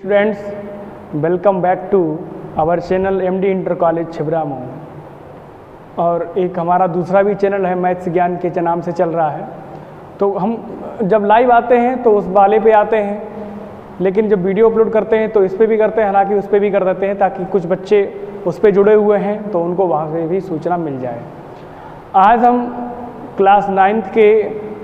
Students, welcome back to our channel MD inter college Chhibramau. और एक हमारा दूसरा भी चैनल है मैथ्स ज्ञान के नाम से चल रहा है। तो हम जब लाइव आते हैं तो उस वाले पे आते हैं, लेकिन जब वीडियो अपलोड करते हैं तो इस पे भी करते हैं, हालांकि उस पे भी कर देते हैं ताकि कुछ बच्चे उस पे जुड़े हुए हैं तो उनको वहाँ से भी सूचना मिल जाए। आज हम क्लास 9th के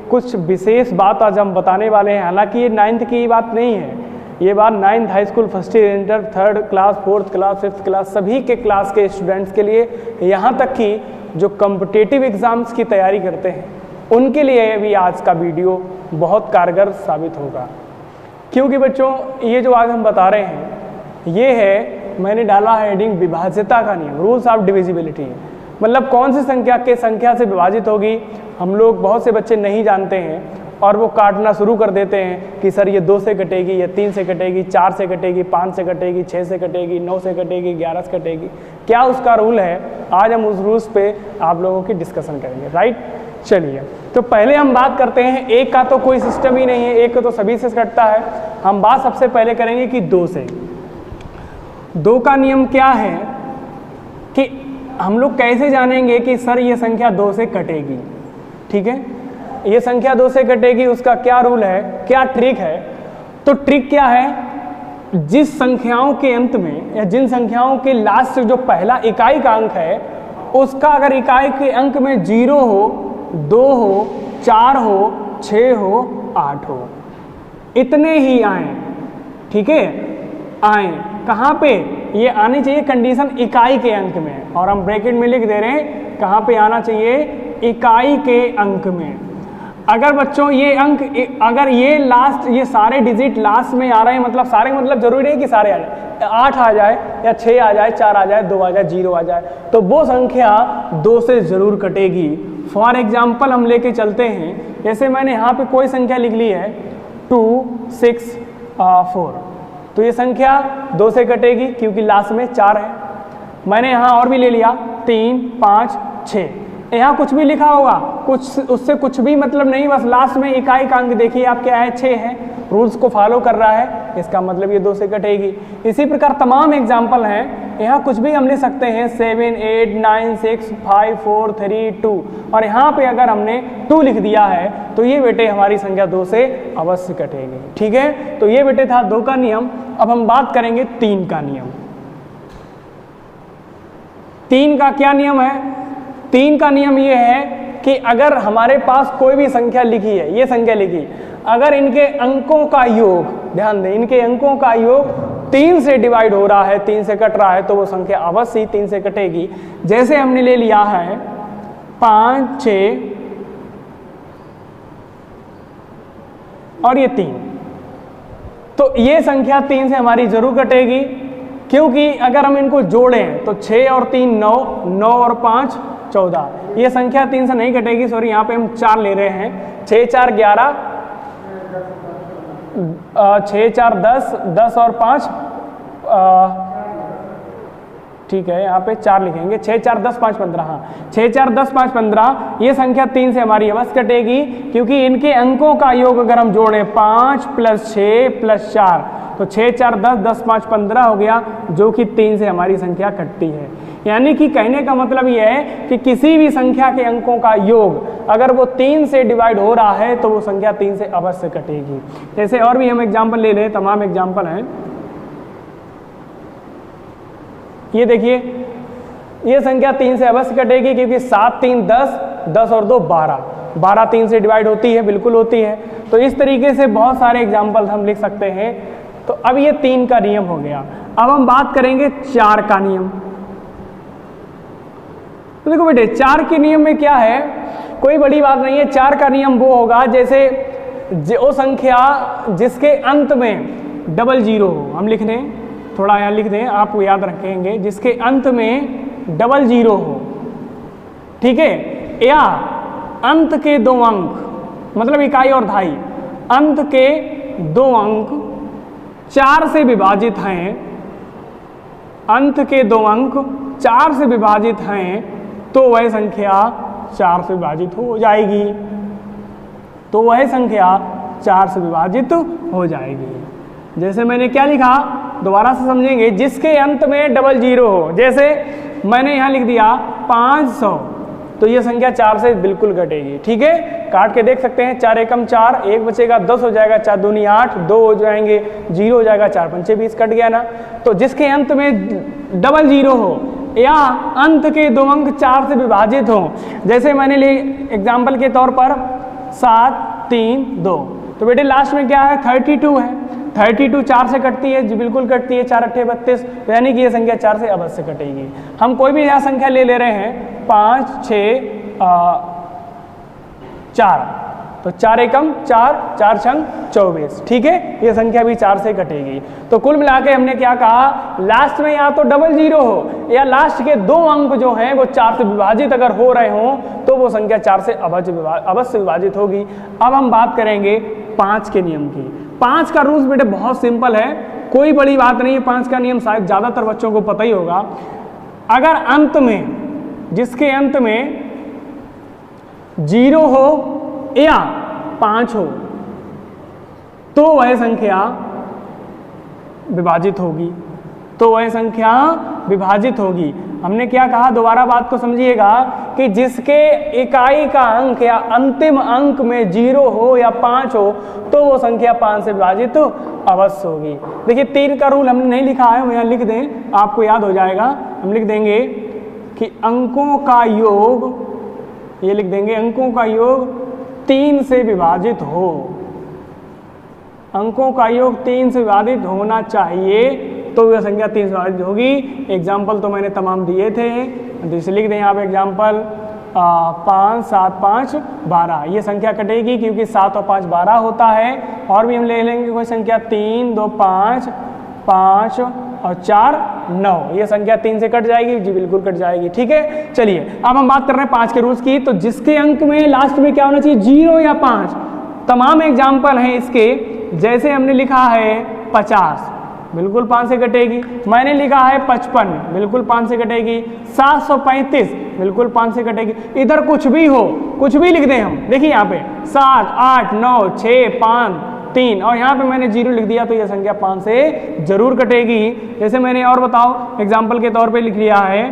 कुछ विशेष बात आज हम बताने वाले हैं। हालांकि ये 9th की बात नहीं है, ये बात 9th high school, first year, inter, 3rd class, 4th class, 5th class सभी के क्लास के स्टूडेंट्स के लिए, यहाँ तक कि जो कॉम्पिटिटिव एग्ज़ाम्स की तैयारी करते हैं उनके लिए भी आज का वीडियो बहुत कारगर साबित होगा। क्योंकि बच्चों ये जो आज हम बता रहे हैं ये है, मैंने डाला है हेडिंग विभाज्यता का नियम, रूल्स ऑफ डिविजिबिलिटी। मतलब कौन सी संख्या से विभाजित होगी, हम लोग बहुत से बच्चे नहीं जानते हैं और वो काटना शुरू कर देते हैं कि सर ये 2 से कटेगी, ये 3 से कटेगी, 4 से कटेगी, 5 से कटेगी, 6 से कटेगी, 9 से कटेगी, 11 से कटेगी। क्या उसका रूल है, आज हम उस रूल्स पे आप लोगों की डिस्कशन करेंगे। राइट, चलिए तो पहले हम बात करते हैं, एक का तो कोई सिस्टम ही नहीं है, एक का तो सभी से कटता है। हम बात सबसे पहले करेंगे कि 2 से। 2 का नियम क्या है कि हम लोग कैसे जानेंगे कि सर ये संख्या 2 से कटेगी। ठीक है, ये संख्या 2 से कटेगी, उसका क्या रूल है, क्या ट्रिक है। तो ट्रिक क्या है, जिस संख्याओं के अंत में या जिन संख्याओं के लास्ट जो पहला इकाई का अंक है उसका अगर इकाई के अंक में 0 हो, 2 हो, 4 हो, 6 हो, 8 हो, इतने ही आए। ठीक है, आए कहाँ पे, ये आनी चाहिए कंडीशन इकाई के अंक में, और हम ब्रैकेट में लिख दे रहे हैं कहाँ पे आना चाहिए, इकाई के अंक में। अगर बच्चों ये अंक, अगर ये लास्ट, ये सारे डिजिट लास्ट में आ रहे हैं, मतलब सारे, मतलब जरूरी नहीं कि सारे आ जाए, 8 आ जाए या 6 आ जाए, 4 आ जाए, 2 आ जाए, 0 आ जाए, तो वो संख्या 2 से जरूर कटेगी। फॉर एग्जाम्पल हम लेके चलते हैं, जैसे मैंने यहाँ पे कोई संख्या लिख ली है 2, 6, 4, तो ये संख्या 2 से कटेगी क्योंकि लास्ट में 4 है। मैंने यहाँ और भी ले लिया 3, 5, 6, यहाँ कुछ भी लिखा होगा, कुछ उससे कुछ भी मतलब नहीं, बस लास्ट में इकाई का अंक देखिए आप क्या है, 6 है, रूल्स को फॉलो कर रहा है, इसका मतलब ये 2 से कटेगी। इसी प्रकार तमाम एग्जाम्पल हैं, यहाँ कुछ भी हम लिख सकते हैं 7, 8, 9, 6, 5, 4, 3, 2, और यहाँ पे अगर हमने 2 लिख दिया है तो ये बेटे हमारी संख्या 2 से अवश्य कटेगी। ठीक है, तो ये बेटे था 2 का नियम। अब हम बात करेंगे 3 का नियम। 3 का क्या नियम है, 3 का नियम ये है कि अगर हमारे पास कोई भी संख्या लिखी है, ये संख्या लिखी, अगर इनके अंकों का योग, ध्यान दें, इनके अंकों का योग 3 से डिवाइड हो रहा है, 3 से कट रहा है, तो वो संख्या अवश्य ही 3 से कटेगी। जैसे हमने ले लिया है 5, 6 और ये 3, तो ये संख्या 3 से हमारी जरूर कटेगी, क्योंकि अगर हम इनको जोड़ें तो 6 और 3 9, 9 और 5 14, ये संख्या 3 से नहीं कटेगी। सॉरी, यहाँ पे हम 4 ले रहे हैं, 6, 4, 11, 6, 4, 10, 10 और 5, ठीक है, यहाँ पे 4 लिखेंगे, 6, 4, 10, 5, 15, हाँ 6, 4, 10, 5, 15, ये संख्या 3 से हमारी अवश्य कटेगी, क्योंकि इनके अंकों का योग अगर हम जोड़ें 5 + 6 + 4, तो 6, 4, 10, 10, 5, 15 हो गया, जो कि 3 से हमारी संख्या कटती है। यानी कि कहने का मतलब यह है कि किसी भी संख्या के अंकों का योग अगर वो 3 से डिवाइड हो रहा है तो वो संख्या 3 से अवश्य कटेगी। जैसे और भी हम एग्जाम्पल ले लें, तमाम एग्जाम्पल हैं। ये देखिए, ये संख्या 3 से अवश्य कटेगी क्योंकि 7, 3, 10, 10 और 2 12, 12 3 से डिवाइड होती है, बिल्कुल होती है। तो इस तरीके से बहुत सारे एग्जाम्पल हम लिख सकते हैं। तो अब ये 3 का नियम हो गया। अब हम बात करेंगे 4 का नियम। तो देखो बेटे, 4 के नियम में क्या है, कोई बड़ी बात नहीं है। 4 का नियम वो होगा जैसे वो संख्या जिसके अंत में डबल 0 हो, हम लिख दें, थोड़ा यहाँ लिख दें, आपको याद रखेंगे, जिसके अंत में डबल 0 हो, ठीक है, या अंत के 2 अंक, मतलब इकाई और दहाई, अंत के 2 अंक 4 से विभाजित हैं, अंत के 2 अंक 4 से विभाजित हैं, तो वह संख्या 4 से विभाजित हो जाएगी, तो वह संख्या 4 से विभाजित हो जाएगी। जैसे मैंने क्या लिखा, दोबारा से समझेंगे, जिसके अंत में डबल जीरो हो। जैसे मैंने यहाँ लिख दिया 500, तो ये संख्या 4 से बिल्कुल कटेगी। ठीक है, काट के देख सकते हैं, 4 एकम 4, 1 बचेगा, 10 हो जाएगा, 4 दूनी 8, 2 हो जाएंगे, 0 हो जाएगा, 4 पंचे 20, कट गया ना। तो जिसके अंत में डबल जीरो हो या अंत के दो अंक 4 से विभाजित हो, जैसे मैंने एग्जाम्पल के तौर पर 7, 3, 2, तो बेटे लास्ट में क्या है, 32 है। 32 4 से कटती है जी, बिल्कुल कटती है, 4 अट्ठे 32, तो यानी कि ये संख्या 4 से अवश्य कटेगी। हम कोई भी यहाँ संख्या ले रहे हैं, 5, 6, 4, तो 4 एकम 4, 4 छंग 24। ठीक है, ये संख्या भी 4 से कटेगी। तो कुल मिला के हमने क्या कहा, लास्ट में या तो डबल जीरो हो या लास्ट के दो अंक जो हैं वो 4 से विभाजित अगर हो रहे हों तो वो संख्या 4 से अवश्य विभाजित होगी। अब हम बात करेंगे 5 के नियम की। 5 का रूल्स बेटे बहुत सिंपल है, कोई बड़ी बात नहीं है। 5 का नियम शायद ज़्यादातर बच्चों को पता ही होगा। अगर अंत में, जिसके अंत में 0 हो या 5 हो तो वह संख्या विभाजित होगी, तो वह संख्या विभाजित होगी। हमने क्या कहा, दोबारा बात को समझिएगा कि जिसके इकाई का अंक या अंतिम अंक में 0 हो या 5 हो तो वो संख्या 5 से विभाजित अवश्य होगी। देखिए 3 का रूल हमने नहीं लिखा है, हम यहाँ लिख दें, आपको याद हो जाएगा। हम लिख देंगे कि अंकों का योग, ये लिख देंगे, अंकों का योग 3 से विभाजित हो। अंकों का योग 3 से विभाजित होना चाहिए तो यह संख्या 3 से विभाजित होगी। एग्जाम्पल तो मैंने तमाम दिए थे, जैसे लिख दें आप एग्जाम्पल 5, 7, 5, 12, ये संख्या कटेगी क्योंकि 7 और 5 12 होता है। और भी हम ले लेंगे कोई संख्या 3, 2, 5, 5 और 4, 9, ये संख्या 3 से कट जाएगी जी, बिल्कुल कट जाएगी। ठीक है, चलिए अब हम बात कर रहे हैं 5 के रूल्स की। तो जिसके अंक में लास्ट में क्या होना चाहिए, 0 या 5। तमाम एग्जाम्पल हैं इसके, जैसे हमने लिखा है 50, बिल्कुल 5 से कटेगी। मैंने लिखा है 55, बिल्कुल 5 से कटेगी। 735, बिल्कुल 5 से कटेगी। इधर कुछ भी हो, कुछ भी लिख दें हम, देखिए यहाँ पे 7, 8, 9, 6, 5, 3 और यहाँ पे मैंने 0 लिख दिया तो यह संख्या 5 से जरूर कटेगी। जैसे मैंने और बताओ, एग्जाम्पल के तौर पे लिख लिया है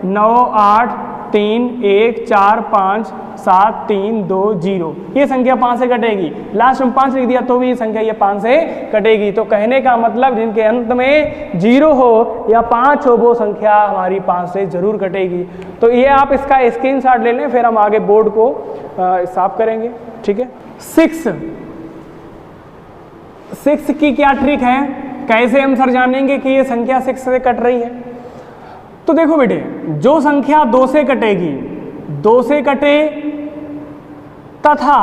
9, 8, 3, 1, 4, 5, 7, 3, 2, 0, ये संख्या 5 से कटेगी। लास्ट में 5 लिख दिया तो भी ये संख्या ये 5 से कटेगी। तो कहने का मतलब जिनके अंत में 0 हो या 5 हो वो संख्या हमारी 5 से जरूर कटेगी। तो ये आप इसका स्क्रीनशॉट ले लें, फिर हम आगे बोर्ड को साफ करेंगे। ठीक है, 6 की क्या ट्रिक है, कैसे हम सर जानेंगे कि ये संख्या 6 से कट रही है। तो देखो बेटे, जो संख्या 2 से कटेगी, 2 से कटे तथा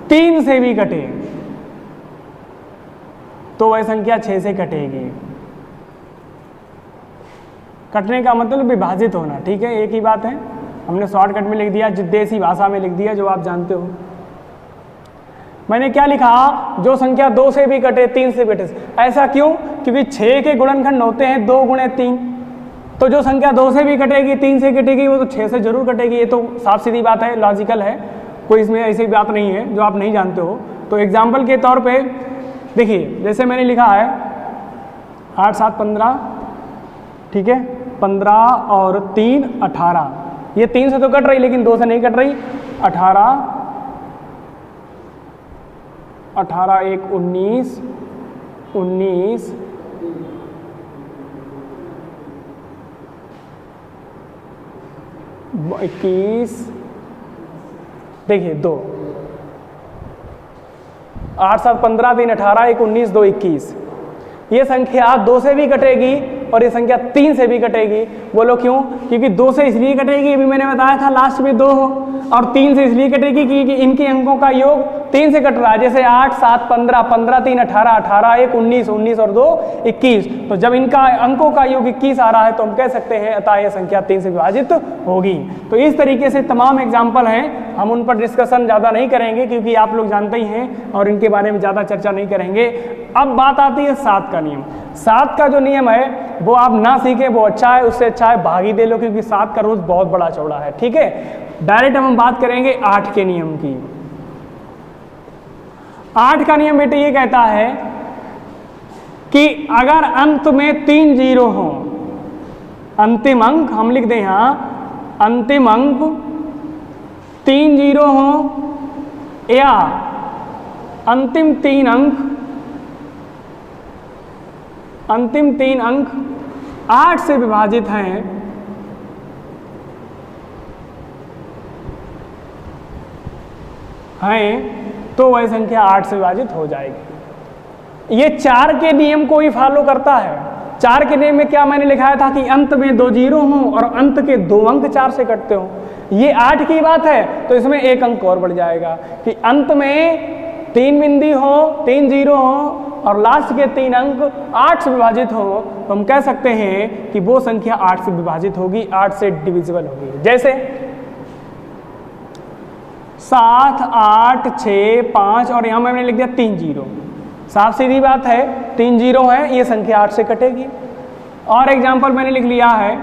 3 से भी कटे तो वह संख्या 6 से कटेगी। कटने का मतलब विभाजित होना। ठीक है, एक ही बात है, हमने शॉर्टकट में लिख दिया, देसी भाषा में लिख दिया जो आप जानते हो। मैंने क्या लिखा, जो संख्या 2 से भी कटे 3 से भी कटे। ऐसा क्यों, क्योंकि 6 के गुणनखंड होते हैं 2 गुणे 3, तो जो संख्या 2 से भी कटेगी 3 से कटेगी वो तो 6 से जरूर कटेगी। ये तो साफ सीधी बात है, लॉजिकल है, कोई इसमें ऐसी बात नहीं है जो आप नहीं जानते हो। तो एग्जाम्पल के तौर पे देखिए, जैसे मैंने लिखा है 8, 7, 15, ठीक है, 15 और 3 18, ये 3 से तो कट रही लेकिन 2 से नहीं कट रही। 18, 18, 1, 19, 19, 21, देखिए 2, 8, 7, 15, 3, 18, 1, 19, 2, 21, ये संख्या 2 से भी कटेगी और ये संख्या 3 से भी कटेगी। बोलो क्यों, क्योंकि 2 से इसलिए कटेगी, अभी मैंने बताया था लास्ट में 2 हो, और 3 से इसलिए कटेगी क्योंकि इनके अंकों का योग 3 से कट रहा है। जैसे 8, 7, 15, 15, 3, 18, 18, 1, 19, 19 और 2, 21, तो जब इनका अंकों का योग 21 आ रहा है तो हम कह सकते हैं अतः यह संख्या 3 से विभाजित होगी। तो इस तरीके से तमाम एग्जाम्पल हैं, हम उन पर डिस्कशन ज़्यादा नहीं करेंगे क्योंकि आप लोग जानते ही हैं और इनके बारे में ज़्यादा चर्चा नहीं करेंगे। अब बात आती है 7 का नियम। 7 का जो नियम है वो आप ना सीखें वो अच्छा है, उससे अच्छा है भाग ही दे लो, क्योंकि 7 का रूल्स बहुत बड़ा चौड़ा है। ठीक है, डायरेक्ट हम बात करेंगे 8 के नियम की। 8 का नियम बेटे ये कहता है कि अगर अंत में 3 जीरो हो, अंतिम अंक हम लिख दें यहां, अंतिम अंक 3 जीरो हो या अंतिम 3 अंक 8 से विभाजित हैं, तो वह संख्या 8 से विभाजित हो जाएगी। ये 4 के नियम को ही फॉलो करता है। 4 के नियम में क्या मैंने लिखाया था कि अंत में 2 जीरो हों और अंत के 2 अंक 4 से कटते हों। ये 8 की बात है, तो इसमें 1 अंक और बढ़ जाएगा कि अंत में 3 बिंदी हो, 3 जीरो हो और लास्ट के 3 अंक 8 से विभाजित हो, तो हम कह सकते हैं कि वो संख्या 8 से विभाजित होगी, 8 से डिविजिबल होगी। जैसे 7, 8, 6, 5 और यहाँ मैंने लिख दिया 3 जीरो। साफ सीधी बात है, 3 जीरो है, ये संख्या 8 से कटेगी। और एग्जाम्पल मैंने लिख लिया है,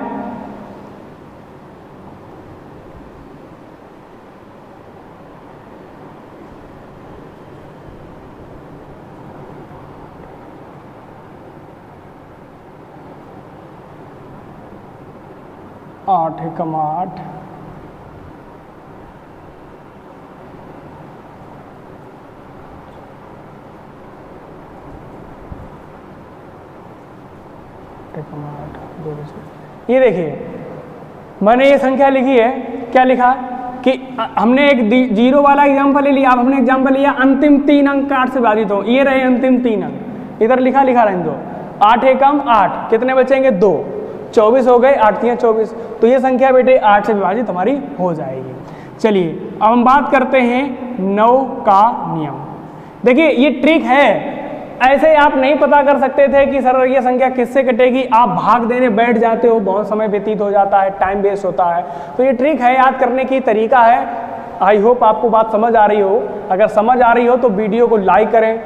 आठ एकम 8, ये देखिए मैंने ये संख्या लिखी है, क्या लिखा कि हमने एक जीरो वाला एग्जाम्पल ले लिया। अब हमने एग्जाम्पल लिया अंतिम 3 अंक 8 से विभाजित हो, ये रहे अंतिम 3 अंक, इधर लिखा रहने दो। 8 एकम 8, कितने बचेंगे 2, 24 हो गए, 8 3 24, तो ये संख्या बेटे 8 से विभाजित हमारी हो जाएगी। चलिए अब हम बात करते हैं 9 का नियम। देखिए ये ट्रिक है, ऐसे आप नहीं पता कर सकते थे कि सर ये संख्या किससे कटेगी, आप भाग देने बैठ जाते हो, बहुत समय व्यतीत हो जाता है, टाइम वेस्ट होता है। तो ये ट्रिक है, याद करने की तरीका है। आई होप आपको बात समझ आ रही हो। अगर समझ आ रही हो तो वीडियो को लाइक करें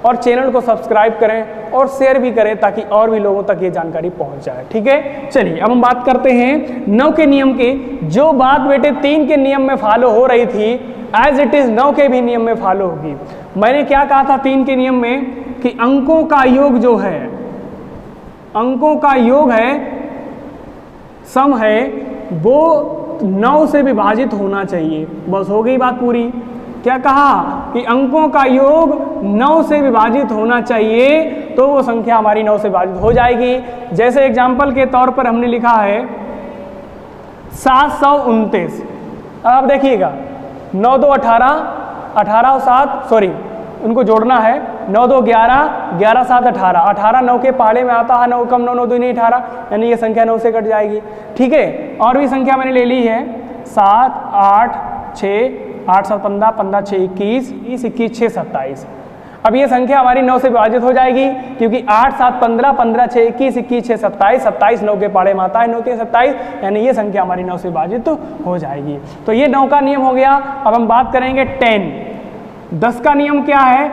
और चैनल को सब्सक्राइब करें और शेयर भी करें ताकि और भी लोगों तक ये जानकारी पहुंच जाए। ठीक है, चलिए अब हम बात करते हैं 9 के नियम की। जो बात बेटे 3 के नियम में फॉलो हो रही थी, एज इट इज 9 के भी नियम में फॉलो होगी। मैंने क्या कहा था 3 के नियम में कि अंकों का योग जो है, अंकों का योग है, सम है, वो 9 से विभाजित होना चाहिए। बस हो गई बात पूरी। क्या कहा कि अंकों का योग 9 से विभाजित होना चाहिए, तो वो संख्या हमारी 9 से विभाजित हो जाएगी। जैसे एग्जाम्पल के तौर पर हमने लिखा है 729। अब आप देखिएगा 9 2 18, 18 और 7, सॉरी उनको जोड़ना है, 9 2 11, 11 7 18, 18 9 के पहाड़े में आता है, 9 कम 9 9 2 नहीं 18, यानी ये संख्या 9 से कट जाएगी। ठीक है, और भी संख्या मैंने ले ली है 7 8 6, 8 7 15, 15 6 21, 21 6 27। अब ये संख्या हमारी 9 से विभाजित हो जाएगी क्योंकि 8 7 15, 15 6 21, 21 6 27, 27 9 के पहाड़े में आता है, 9 3 27, यानी ये संख्या हमारी 9 से विभाजित हो जाएगी। तो ये 9 का नियम हो गया। अब हम बात करेंगे 10 का नियम क्या है,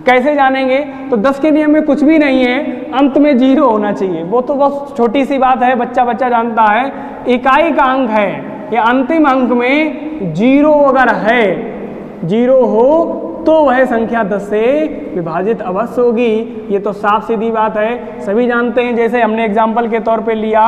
कैसे जानेंगे? तो 10 के नियम में कुछ भी नहीं है, अंत में 0 होना चाहिए। वो तो बहुत छोटी सी बात है, बच्चा जानता है। इकाई का अंक है या अंतिम अंक में 0 अगर है, 0 हो तो वह संख्या 10 से विभाजित अवश्य होगी। ये तो साफ सीधी बात है, सभी जानते हैं। जैसे हमने एग्जाम्पल के तौर पे लिया,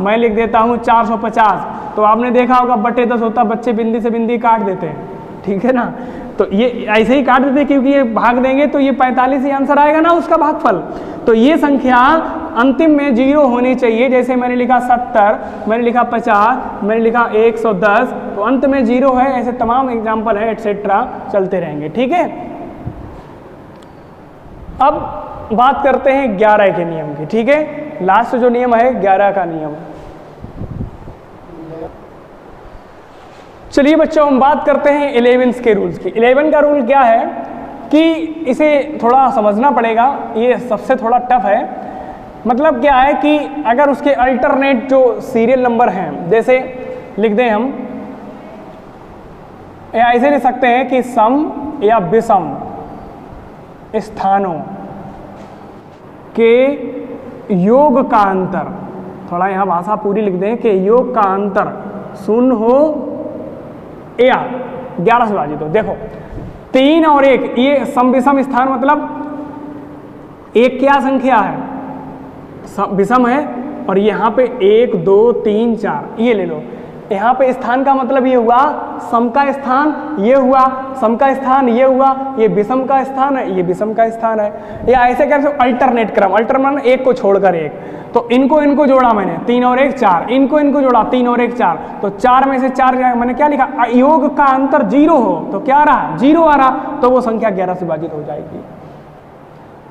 मैं लिख देता हूँ 450, तो आपने देखा होगा बटे 10 होता, बच्चे बिंदी से बिंदी काट देते हैं, ठीक है ना। तो ये ऐसे ही काट देते क्योंकि ये भाग देंगे तो ये 45 ही आंसर आएगा ना उसका भागफल। तो ये संख्या अंतिम में 0 होनी चाहिए। जैसे मैंने लिखा 70, मैंने लिखा 50, मैंने लिखा 110, तो अंत में 0 है। ऐसे तमाम एग्जाम्पल है, एटसेट्रा चलते रहेंगे। ठीक है, अब बात करते हैं 11 के नियम की। ठीक है, लास्ट जो नियम है 11 का नियम। चलिए बच्चों हम बात करते हैं 11 के रूल्स की। 11 का रूल क्या है कि इसे थोड़ा समझना पड़ेगा, ये सबसे थोड़ा टफ है। मतलब क्या है कि अगर उसके अल्टरनेट जो सीरियल नंबर हैं, जैसे लिख दें हम, या ऐसे लिख सकते हैं कि सम या विषम स्थानों के योग का अंतर, थोड़ा यहाँ भाषा पूरी लिख दें कि योग का अंतर 0 हो या 11 से विभाजित हो। देखो 3 और 1 ये सम विषम स्थान, मतलब एक क्या संख्या है, विषम है, और यहाँ पे 1 2 3 4 ये ले लो। यहाँ पे स्थान का मतलब ये हुआ सम का स्थान, ये हुआ सम का स्थान, ये हुआ ये विषम का स्थान है, ये विषम का स्थान है। या ऐसे कैसे अल्टरनेट क्रम, अल्टरनेट एक को छोड़कर एक, तो इनको जोड़ा मैंने 3 और 1 4, इनको जोड़ा 3 और 1 4, तो 4 में से 4 मैंने क्या लिखा, योग का अंतर 0 हो तो क्या रहा 0 आ रहा, तो वो संख्या 11 से विभाजित हो जाएगी।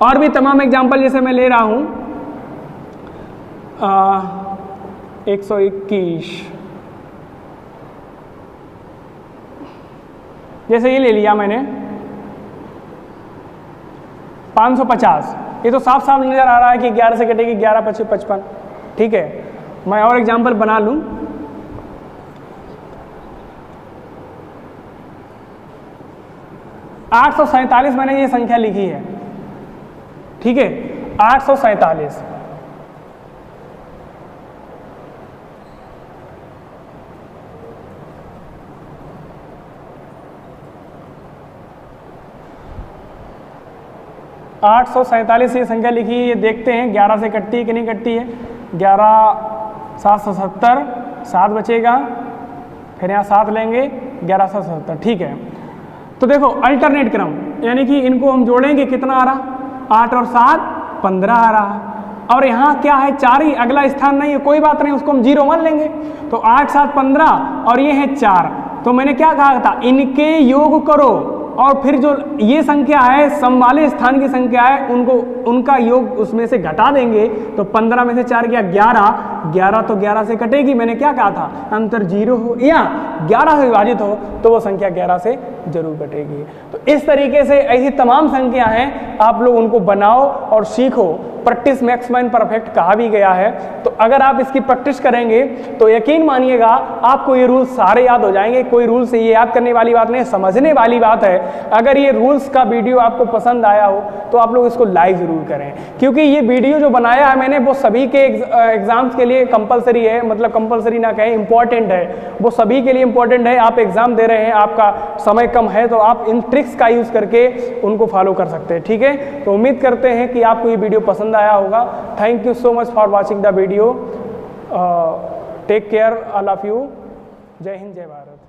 और भी तमाम एग्जाम्पल जैसे मैं ले रहा हूं 121, जैसे ये ले लिया मैंने 550, ये तो साफ साफ नजर आ रहा है कि 11 से कटेगी 11 25 55। ठीक है, मैं और एग्जाम्पल बना लूं। 847 मैंने ये संख्या लिखी है। ठीक है, 847 847 ये संख्या लिखी है। ये देखते हैं 11 से कटती है कि नहीं कटती है। 11 770, 7 बचेगा, फिर यहाँ 7 लेंगे, 11 770। ठीक है, तो देखो अल्टरनेट क्रम, यानी कि इनको हम जोड़ेंगे, कितना आ रहा 8 और 7 15 आ रहा है। और यहाँ क्या है 4 ही, अगला स्थान नहीं है, कोई बात नहीं, उसको हम 0 मान लेंगे। तो 8 7 15 और ये है 4। तो मैंने क्या कहा था, इनके योग करो और फिर जो ये संख्या है सम वाले स्थान की संख्या है उनका योग उसमें से घटा देंगे। तो 15 में से 4 गया 11, 11 तो 11 से कटेगी। मैंने क्या कहा था, अंतर 0 हो या 11 से विभाजित हो तो वो संख्या 11 से जरूर कटेगी। तो इस तरीके से ऐसी तमाम संख्या हैं, आप लोग उनको बनाओ और सीखो। प्रैक्टिस मेक्स मैन परफेक्ट कहा भी गया है। तो अगर आप इसकी प्रैक्टिस करेंगे तो यकीन मानिएगा आपको ये रूल्स सारे याद हो जाएंगे। कोई रूल्स ये याद करने वाली बात नहीं, समझने वाली बात है। अगर ये रूल्स का वीडियो आपको पसंद आया हो तो आप लोग इसको लाइक जरूर करें, क्योंकि ये वीडियो जो बनाया है मैंने वो सभी के एग्जाम्स के लिए कंपलसरी है, मतलब कंपलसरी ना कहें, इंपॉर्टेंट है, वो सभी के लिए इंपॉर्टेंट है। आप एग्जाम दे रहे हैं, आपका समय कम है, तो आप इन ट्रिक्स का यूज करके उनको फॉलो कर सकते हैं। ठीक है, तो उम्मीद करते हैं कि आपको ये वीडियो पसंद आया होगा। Thank you so much for watching the video. Take care all of you. जय हिंद, जय भारत।